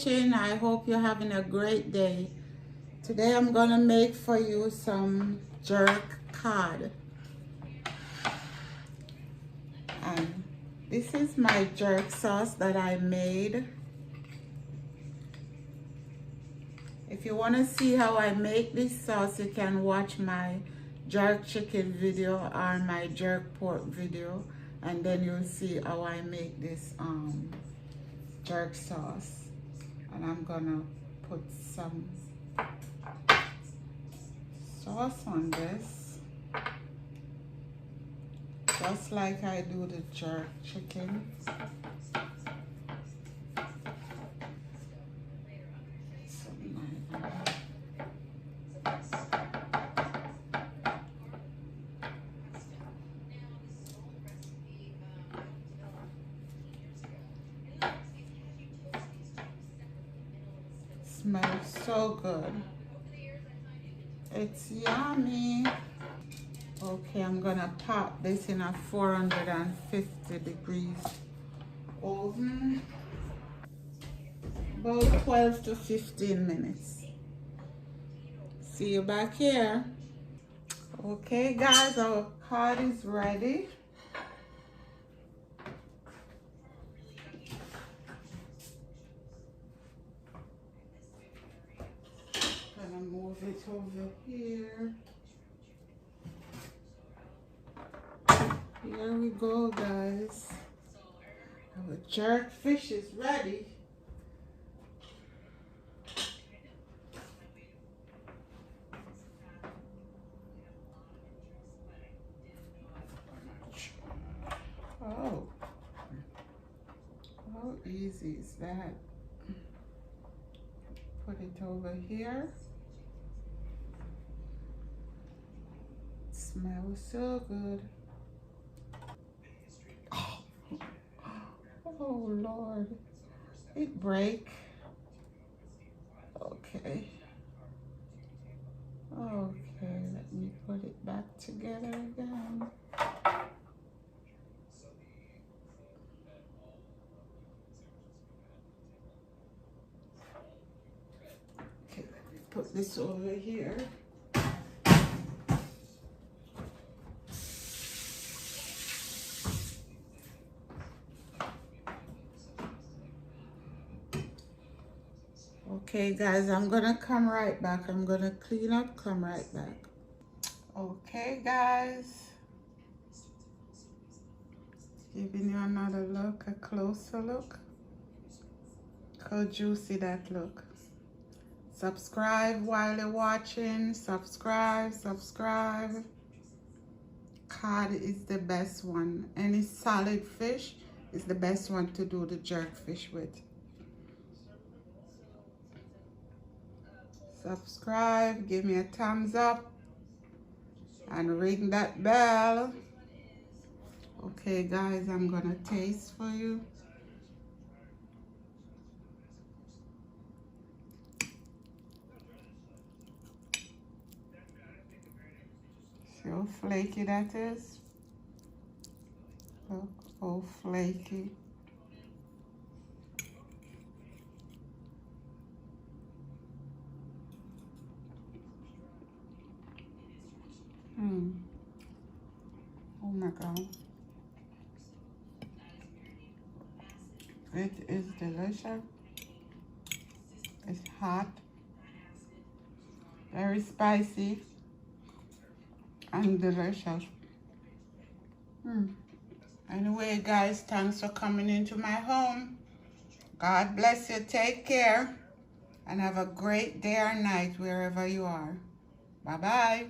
kitchen. I hope you're having a great day. Today I'm gonna make for you some jerk cod. And this is my jerk sauce that I made. If you want to see how I make this sauce, you can watch my jerk chicken video or my jerk pork video, and then you'll see how I make this jerk sauce. And I'm gonna put some sauce on this, just like I do the jerk chicken. Smells so good. It's yummy. Okay, I'm gonna pop this in a 450 degrees oven. About 12 to 15 minutes. See you back here. Okay guys, our cod is ready. Gonna move it over here. Here we go, guys. Our jerk fish is ready. Oh, how easy is that? Put it over here. It smells so good. Oh Lord, it break. Okay. Okay, let me put it back together again. Okay, let me put this over here. Okay guys, I'm gonna come right back. I'm gonna clean up, come right back. Okay guys, giving you another look, a closer look. How juicy that look. Subscribe while you're watching. Subscribe. Cod is the best one. Any solid fish is the best one to do the jerk fish with. Subscribe, give me a thumbs up, and ring that bell. Okay guys, I'm gonna taste for you. See how flaky that is? Look how flaky. Oh my God. It is delicious. It's hot, very spicy, and delicious. Anyway, guys, thanks for coming into my home. God bless you. Take care, and have a great day or night wherever you are. Bye-bye.